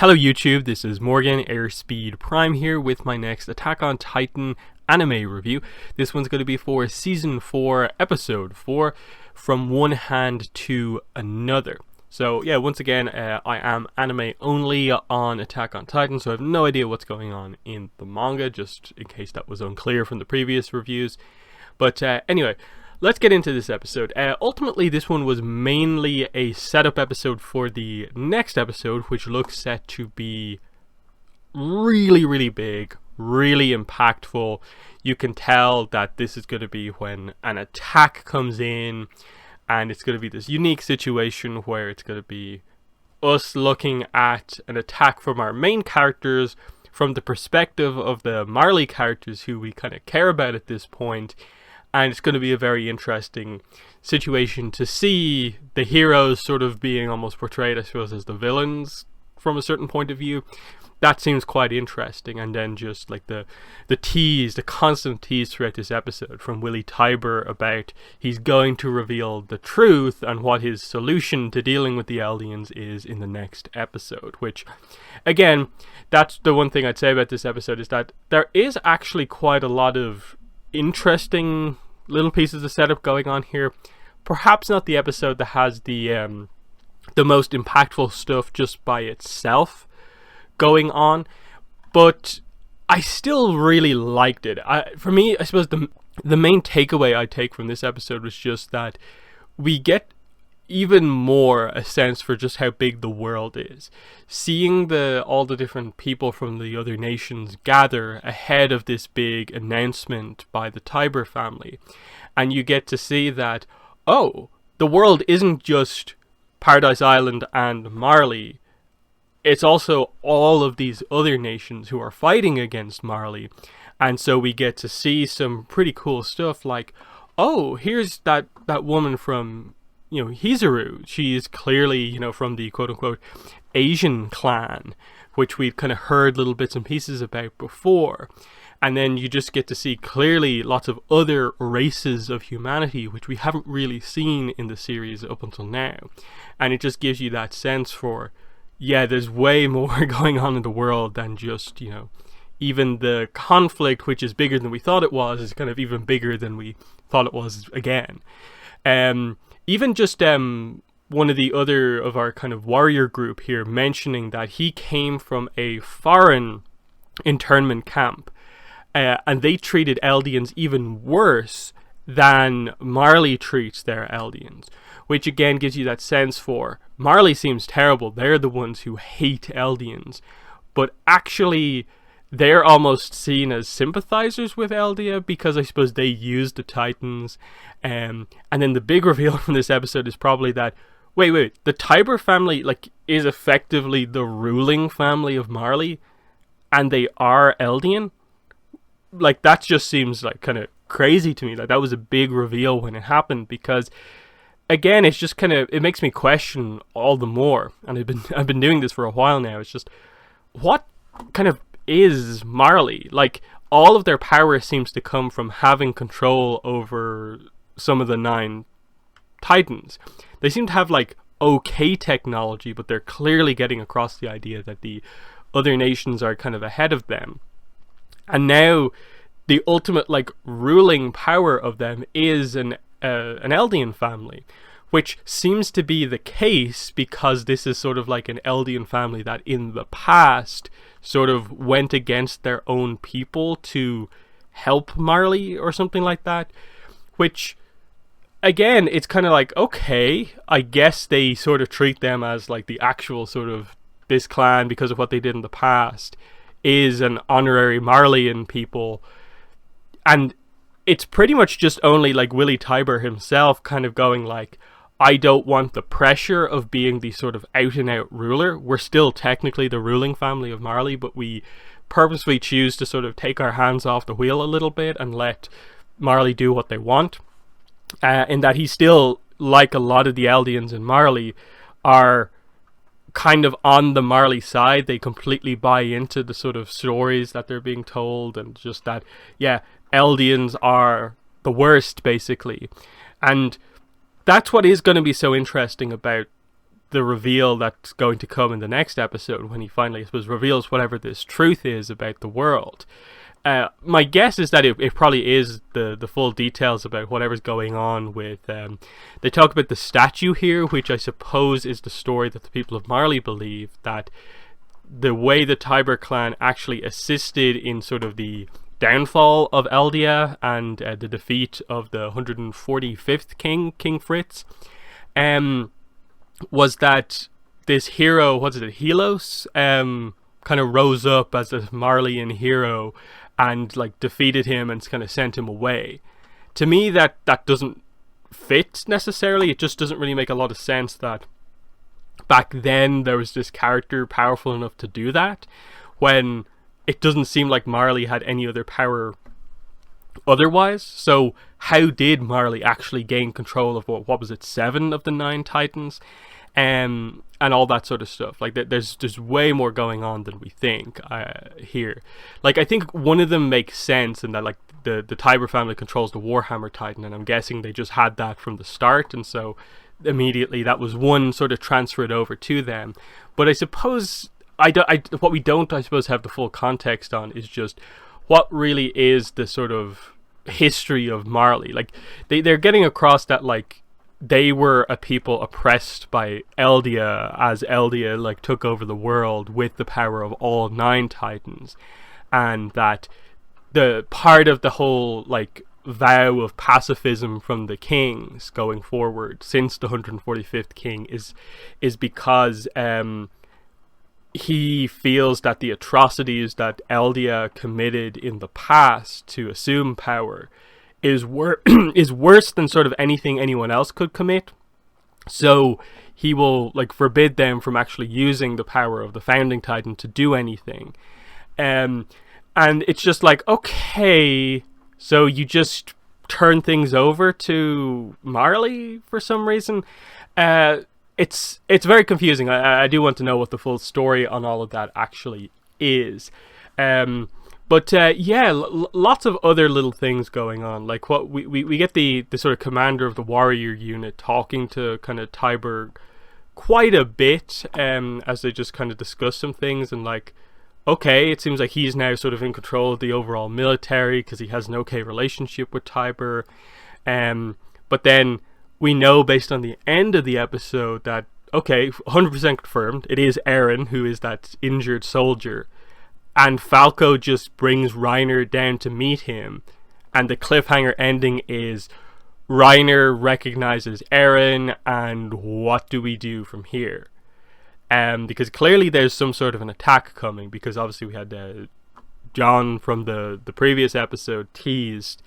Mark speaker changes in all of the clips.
Speaker 1: Hello YouTube, this is Morgan Airspeed Prime here with my next Attack on Titan anime review. This one's going to be for Season 4, Episode 4, From One Hand to Another. So yeah, once again, I am anime only on Attack on Titan, so I have no idea what's going on in the manga, just in case that was unclear from the previous reviews. But anyway, let's get into this episode. Ultimately, this one was mainly a setup episode for the next episode, which looks set to be really, really big, really impactful. You can tell that this is going to be when an attack comes in, and it's going to be this unique situation where it's going to be us looking at an attack from our main characters from the perspective of the Marley characters who we kind of care about at this point. And it's going to be a very interesting situation to see the heroes sort of being almost portrayed, I suppose, as the villains from a certain point of view. That seems quite interesting. And then just like the tease, the constant tease throughout this episode from Willie Tybur about he's going to reveal the truth and what his solution to dealing with the Eldians is in the next episode. Which, again, that's the one thing I'd say about this episode, is that there is actually quite a lot of interesting little pieces of setup going on here. Perhaps not the episode that has the most impactful stuff just by itself going on, but I still really liked it. For me, I suppose the main takeaway I take from this episode was just that we get even more a sense for just how big the world is. Seeing all the different people from the other nations gather ahead of this big announcement by the Tybur family, and you get to see that, oh, the world isn't just Paradise Island and Marley, it's also all of these other nations who are fighting against Marley. And so we get to see some pretty cool stuff like, oh, here's that woman from, Hizuru. She is clearly, from the quote-unquote Asian clan, which we've kind of heard little bits and pieces about before. And then you just get to see clearly lots of other races of humanity, which we haven't really seen in the series up until now. And it just gives you that sense for, yeah, there's way more going on in the world than just, even the conflict, which is bigger than we thought it was, is kind of even bigger than we thought it was again. Even just one of the other of our kind of warrior group here mentioning that he came from a foreign internment camp, and they treated Eldians even worse than Marley treats their Eldians, which again gives you that sense for Marley seems terrible. They're the ones who hate Eldians, but actually they're almost seen as sympathizers with Eldia because I suppose they use the Titans. And then the big reveal from this episode is probably that, wait, the Tybur family is effectively the ruling family of Marley, and they are Eldian? That just seems kind of crazy to me. That was a big reveal when it happened, because again, it's just kind of, it makes me question all the more. And I've been doing this for a while now. It's just, what kind of is Marley? All of their power seems to come from having control over some of the 9 Titans. They seem to have okay technology, but they're clearly getting across the idea that the other nations are kind of ahead of them. And now the ultimate ruling power of them is an Eldian family, which seems to be the case because this is sort of an Eldian family that in the past sort of went against their own people to help Marley or something like that, which again, it's kind of okay, I guess they sort of treat them as the actual sort of, this clan, because of what they did in the past, is an honorary Marleyan people. And it's pretty much just only Willie Tybur himself kind of going I don't want the pressure of being the sort of out and out ruler. We're still technically the ruling family of Marley, but we purposefully choose to sort of take our hands off the wheel a little bit and let Marley do what they want. In that he's still, like a lot of the Eldians in Marley, are kind of on the Marley side. They completely buy into the sort of stories that they're being told, and just that, yeah, Eldians are the worst, basically. And that's what is going to be so interesting about the reveal that's going to come in the next episode when he finally, I suppose, reveals whatever this truth is about the world. My guess is that it probably is the full details about whatever's going on with... they talk about the statue here, which I suppose is the story that the people of Marley believe, that the way the Tybur clan actually assisted in sort of the downfall of Eldia and the defeat of the 145th king, King Fritz, was that this hero, what's it, Helos, kind of rose up as a Marleyan hero and like defeated him and kind of sent him away. To me, that doesn't fit necessarily. It just doesn't really make a lot of sense that back then there was this character powerful enough to do that, when it doesn't seem like Marley had any other power otherwise. So how did Marley actually gain control of what was it, 7 of the 9 Titans? And all that sort of stuff. Like, there's way more going on than we think here. Like, I think one of them makes sense in that, like, the Tybur family controls the Warhammer Titan, and I'm guessing they just had that from the start, and so immediately that was one sort of transferred over to them. But I suppose what we don't, I suppose, have the full context on is just what really is the sort of history of Marley. Like, they're getting across that, like, they were a people oppressed by Eldia, as Eldia like took over the world with the power of all 9 Titans, and that the part of the whole like vow of pacifism from the kings going forward since the 145th king is because he feels that the atrocities that Eldia committed in the past to assume power is worse than sort of anything anyone else could commit. So he will like forbid them from actually using the power of the founding Titan to do anything. And it's just like, okay, so you just turn things over to Marley for some reason. It's very confusing. I do want to know what the full story on all of that actually is. But yeah, lots of other little things going on. Like what we get the sort of commander of the warrior unit talking to kind of Tybur quite a bit as they just kind of discuss some things, and like, okay, it seems like he's now sort of in control of the overall military because he has an okay relationship with Tybur. But then we know based on the end of the episode that, okay, 100% confirmed, it is Eren who is that injured soldier. And Falco just brings Reiner down to meet him. And the cliffhanger ending is Reiner recognizes Eren, and what do we do from here? Because clearly there's some sort of an attack coming, because obviously we had John from the previous episode teased.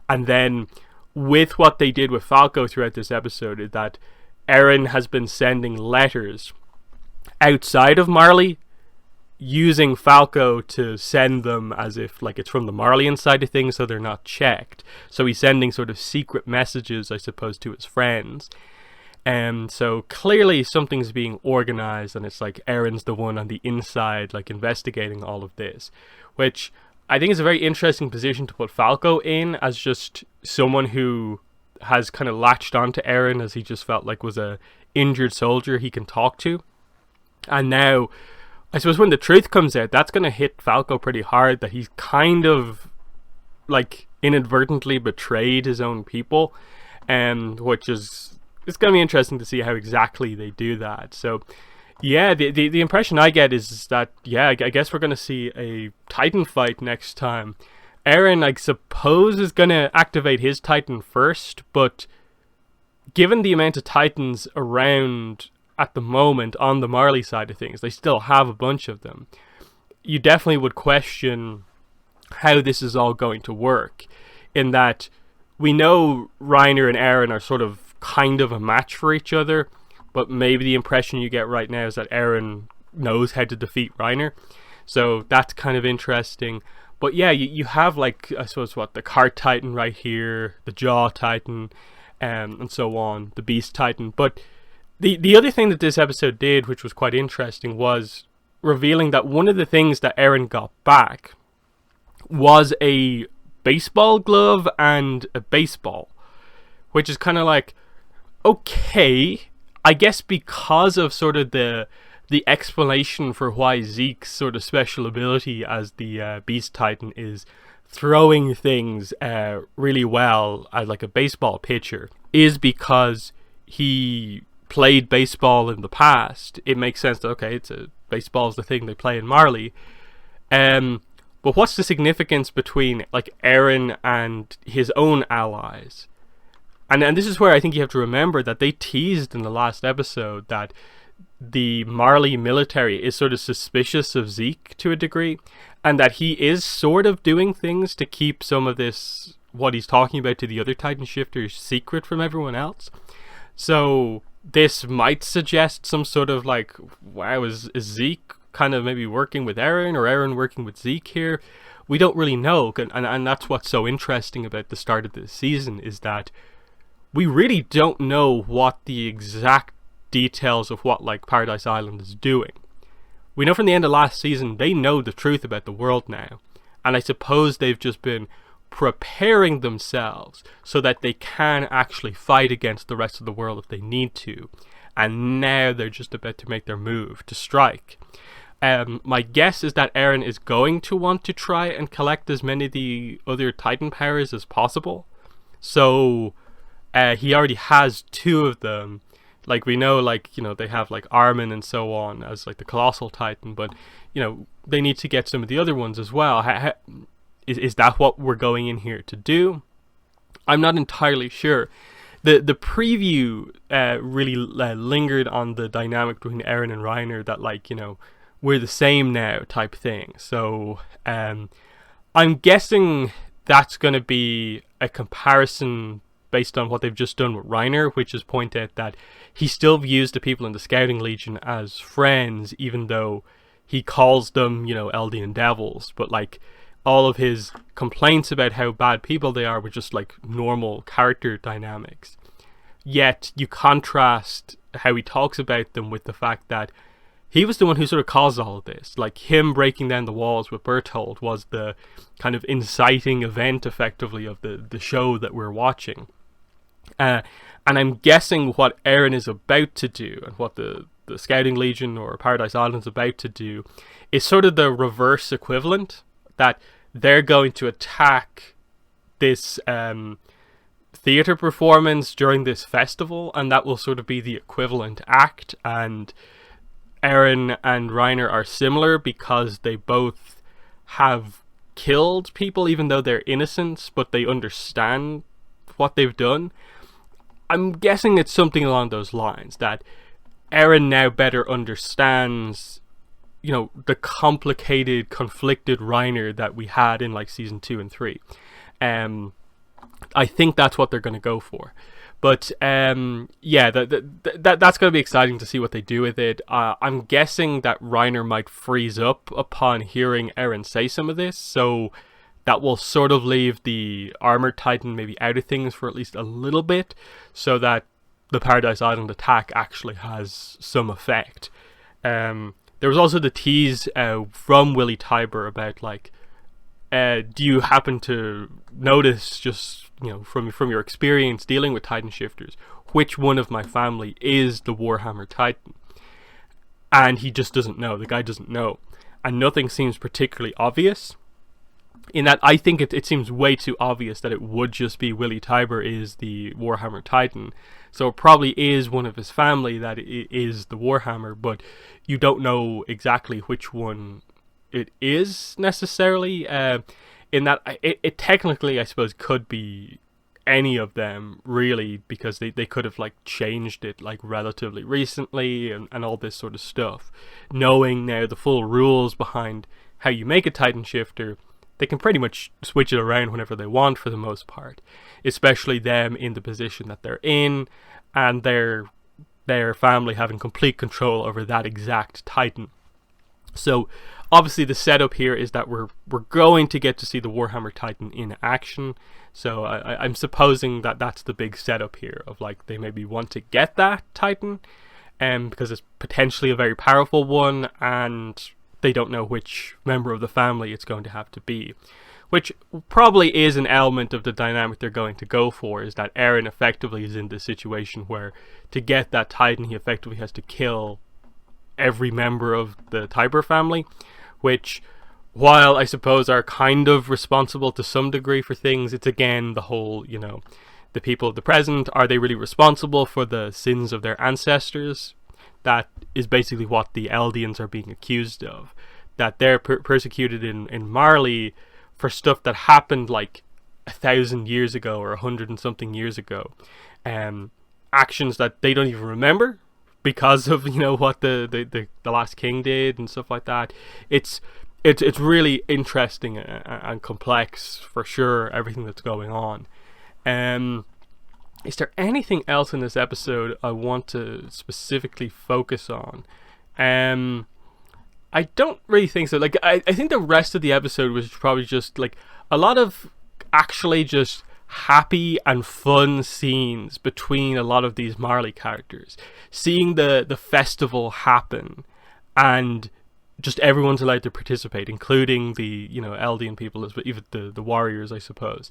Speaker 1: And then with what they did with Falco throughout this episode is that Eren has been sending letters outside of Marley, using Falco to send them as if like it's from the Marleyan side of things, so they're not checked. So he's sending sort of secret messages, I suppose, to his friends. So clearly something's being organized, and it's like Eren's the one on the inside, like investigating all of this, which I think is a very interesting position to put Falco in, as just someone who has kind of latched onto Eren as he just felt like was a injured soldier he can talk to. And now, I suppose when the truth comes out, that's going to hit Falco pretty hard, that he's kind of like inadvertently betrayed his own people, which is, it's going to be interesting to see how exactly they do that. So yeah, the impression I get is that, yeah, I guess we're going to see a Titan fight next time. Eren, I suppose, is going to activate his Titan first, but given the amount of Titans around at the moment on the Marley side of things, they still have a bunch of them, you definitely would question how this is all going to work, in that we know Reiner and Eren are sort of kind of a match for each other, but maybe the impression you get right now is that Eren knows how to defeat Reiner, so that's kind of interesting. But yeah, you have, like, I suppose, what, the Cart Titan right here, the Jaw Titan, and so on, the Beast Titan. But the other thing that this episode did, which was quite interesting, was revealing that one of the things that Eren got back was a baseball glove and a baseball, which is kind of like, okay, I guess because of sort of the explanation for why Zeke's sort of special ability as the Beast Titan is throwing things really well as like a baseball pitcher is because he played baseball in the past. It makes sense that, okay, baseball's the thing they play in Marley. But what's the significance between like Eren and his own allies? And this is where I think you have to remember that they teased in the last episode that the Marley military is sort of suspicious of Zeke to a degree, and that he is sort of doing things to keep some of this, what he's talking about to the other Titan shifters, secret from everyone else. So this might suggest some sort of like, wow, is Zeke kind of maybe working with Eren, or Eren working with Zeke here? We don't really know, and that's what's so interesting about the start of this season, is that we really don't know what the exact details of what like Paradise Island is doing. We know from the end of last season they know the truth about the world now, and I suppose they've just been preparing themselves so that they can actually fight against the rest of the world if they need to, and now they're just about to make their move to strike. My guess is that Eren is going to want to try and collect as many of the other Titan powers as possible, so he already has 2 of them. Like, we know, like, you know, they have like Armin and so on as like the Colossal Titan, but, you know, they need to get some of the other ones as well. Is that what we're going in here to do? I'm not entirely sure. The preview really lingered on the dynamic between Eren and Reiner, that, like, you know, we're the same now type thing. So I'm guessing that's going to be a comparison based on what they've just done with Reiner, which is point out that he still views the people in the Scouting Legion as friends, even though he calls them, you know, Eldian devils. But like, all of his complaints about how bad people they are were just like normal character dynamics. Yet you contrast how he talks about them with the fact that he was the one who sort of caused all of this. Like, him breaking down the walls with Bertholdt was the kind of inciting event, effectively, of the show that we're watching. And I'm guessing what Eren is about to do, and what the Scouting Legion or Paradise Island is about to do, is sort of the reverse equivalent, that they're going to attack this theatre performance during this festival, and that will sort of be the equivalent act. And Eren and Reiner are similar because they both have killed people, even though they're innocent, but they understand what they've done. I'm guessing it's something along those lines, that Eren now better understands, you know, the complicated, conflicted Reiner that we had in like season 2 and 3. I think that's what they're going to go for. But yeah, that's going to be exciting to see what they do with it. I'm guessing that Reiner might freeze up upon hearing Eren say some of this, so that will sort of leave the Armored Titan maybe out of things for at least a little bit, so that the Paradise Island attack actually has some effect. There was also the tease from Willy Tybur about, like, do you happen to notice, just, you know, from your experience dealing with Titan shifters, which one of my family is the Warhammer Titan? And he just doesn't know. The guy doesn't know. And nothing seems particularly obvious. In that, I think it seems way too obvious that it would just be Willy Tybur is the Warhammer Titan. So it probably is one of his family that is the Warhammer, but you don't know exactly which one it is necessarily. In that, it technically, I suppose, could be any of them, really, because they could have like changed it like relatively recently and all this sort of stuff. Knowing now the full rules behind how you make a Titan shifter, they can pretty much switch it around whenever they want for the most part, especially them in the position that they're in, and their family having complete control over that exact Titan. So obviously the setup here is that we're going to get to see the Warhammer Titan in action. So I'm supposing that that's the big setup here, of like they maybe want to get that Titan, because it's potentially a very powerful one, and they don't know which member of the family it's going to have to be. which probably is an element of the dynamic they're going to go for, is that Eren effectively is in this situation where to get that Titan he effectively has to kill every member of the Tiber family, which, while I suppose are kind of responsible to some degree for things, it's again the whole, the people of the present, are they really responsible for the sins of their ancestors? That is basically what the Eldians are being accused of. That they're persecuted in Marley for stuff that happened like 1,000 years ago or 100 and something years ago. Actions that they don't even remember because of, what the last king did and stuff like that. It's really interesting and complex for sure, everything that's going on. Is there anything else in this episode I want to specifically focus on? I don't really think so. Like, I think the rest of the episode was probably just like a lot of actually just happy and fun scenes between a lot of these Marley characters. Seeing the festival happen and just everyone's allowed to participate, including the Eldian people, even the warriors, I suppose,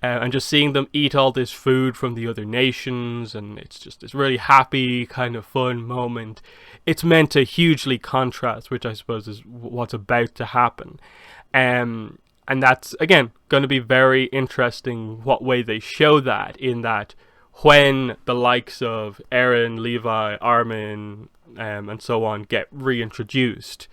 Speaker 1: and just seeing them eat all this food from the other nations, and it's just this really happy kind of fun moment. It's meant to hugely contrast, which I suppose is what's about to happen, and that's again going to be very interesting what way they show that, in that when the likes of Eren, Levi, Armin, and so on get reintroduced,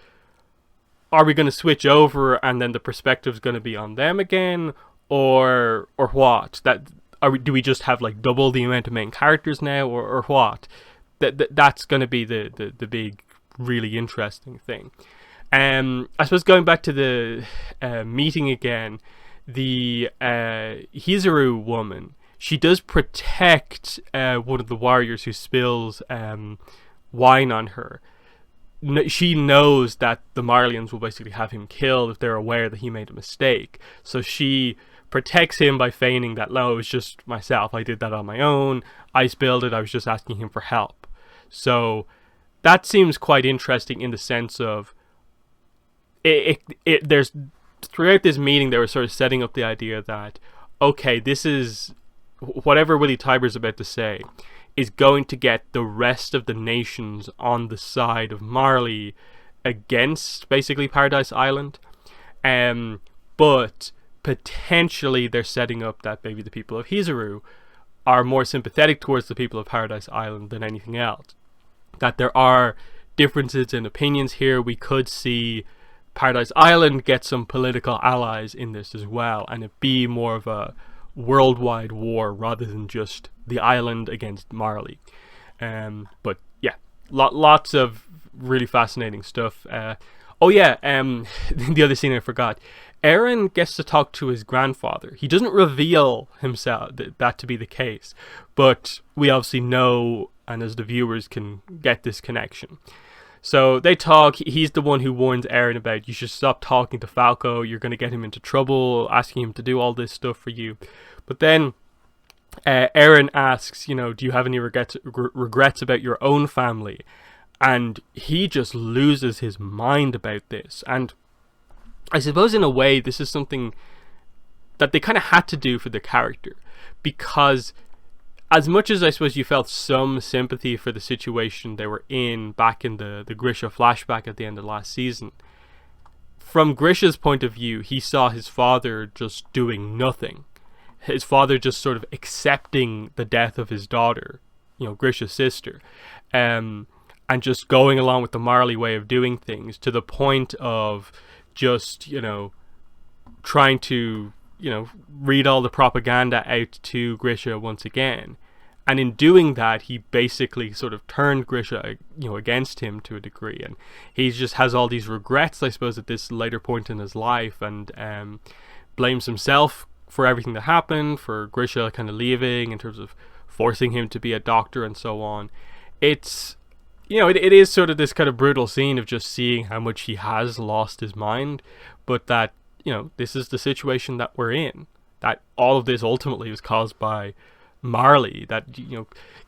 Speaker 1: are we going to switch over and then the perspective is going to be on them again, or what? Do we just have like double the amount of main characters now, or what? That's going to be the big, really interesting thing. I suppose going back to the meeting again, the Hizuru woman, she does protect one of the warriors who spills wine on her. She knows that the Marleyans will basically have him killed if they're aware that he made a mistake. So she protects him by feigning that, no, it was just myself. I did that on my own. I spilled it. I was just asking him for help. So that seems quite interesting in the sense of there's throughout this meeting they were sort of setting up the idea that, okay, this is whatever Willy Tiber's about to say is going to get the rest of the nations on the side of Marley against basically Paradise Island. But potentially they're setting up that maybe the people of Hizuru are more sympathetic towards the people of Paradise Island than anything else. That there are differences in opinions here. We could see Paradise Island get some political allies in this as well, and it be more of a worldwide war rather than just the island against Marley. But yeah, lots of really fascinating stuff. The other scene I forgot, Eren gets to talk to his grandfather. He doesn't reveal himself that to be the case, but we obviously know, and as the viewers can get this connection. So they talk. He's the one who warns Eren about, you should stop talking to Falco, you're going to get him into trouble, asking him to do all this stuff for you. But then Eren asks, do you have any regrets about your own family? And he just loses his mind about this. And I suppose in a way this is something that they kind of had to do for the character, because as much as I suppose you felt some sympathy for the situation they were in back in the Grisha flashback at the end of last season, from Grisha's point of view, he saw his father just doing nothing. His father just sort of accepting the death of his daughter, Grisha's sister, and just going along with the Marley way of doing things, to the point of just, trying to, read all the propaganda out to Grisha once again. And in doing that, he basically sort of turned Grisha, against him to a degree. And he just has all these regrets, I suppose, at this later point in his life, and blames himself for everything that happened, for Grisha kind of leaving, in terms of forcing him to be a doctor and so on. It's, it is sort of this kind of brutal scene of just seeing how much he has lost his mind, but that, this is the situation that we're in. That all of this ultimately was caused by Marley. That,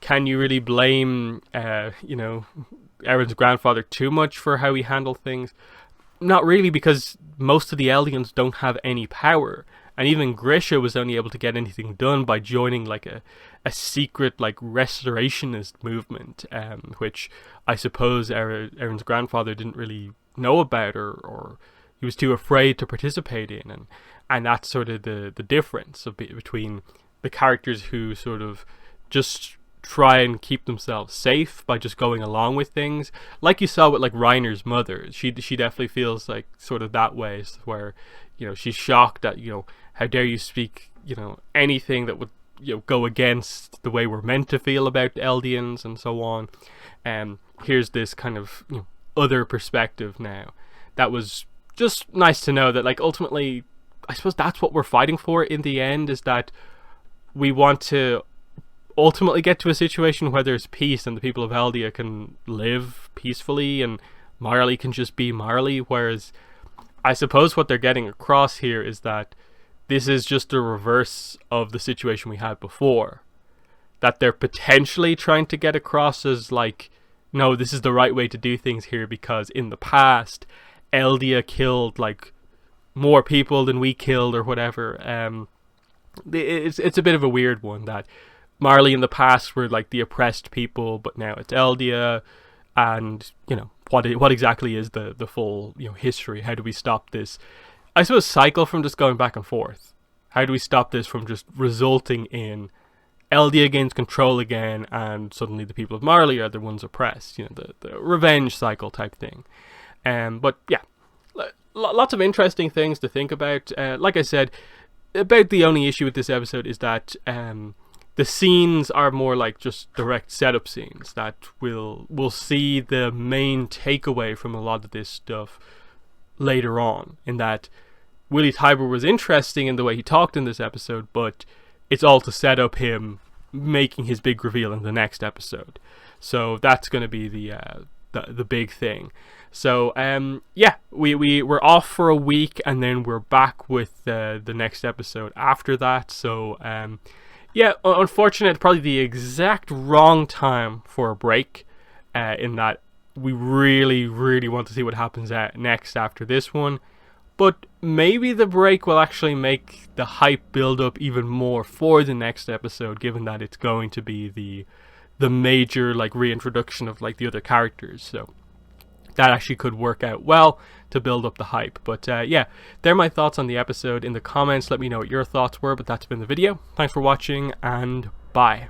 Speaker 1: can you really blame, Eren's grandfather too much for how he handled things? not really, because most of the Eldians don't have any power. And even Grisha was only able to get anything done by joining like a secret like restorationist movement, which I suppose Aaron's grandfather didn't really know about, or he was too afraid to participate in, and that's sort of the difference between the characters who sort of just try and keep themselves safe by just going along with things, like you saw with like Reiner's mother. She definitely feels like sort of that way, where she's shocked that how dare you speak anything that would go against the way we're meant to feel about Eldians and so on. Here's this kind of other perspective now. That was just nice to know that, like, ultimately I suppose that's what we're fighting for in the end, is that we want to ultimately get to a situation where there's peace and the people of Eldia can live peacefully and Marley can just be Marley. Whereas I suppose what they're getting across here is that this is just a reverse of the situation we had before. That they're potentially trying to get across as like, no, this is the right way to do things here, because in the past Eldia killed like more people than we killed or whatever. It's a bit of a weird one, that Marley in the past were like the oppressed people, but now it's Eldia, and what exactly is the full history? How do we stop this, I suppose, cycle from just going back and forth? How do we stop this from just resulting in Eldia gains control again, and suddenly the people of Marley are the ones oppressed? The revenge cycle type thing. But yeah, lots of interesting things to think about. Like I said, about the only issue with this episode is that the scenes are more like just direct setup scenes that we'll see the main takeaway from a lot of this stuff later on, in that Willie Tybur was interesting in the way he talked in this episode, but it's all to set up him making his big reveal in the next episode. So that's going to be the big thing. So yeah, we're off for a week, and then we're back with the next episode after that. So yeah, unfortunate, probably the exact wrong time for a break, in that we really, really want to see what happens next after this one. But maybe the break will actually make the hype build up even more for the next episode, given that it's going to be the major like reintroduction of like the other characters. So that actually could work out well to build up the hype. But yeah, they're my thoughts on the episode. In the comments, let me know what your thoughts were. But that's been the video. Thanks for watching, and bye.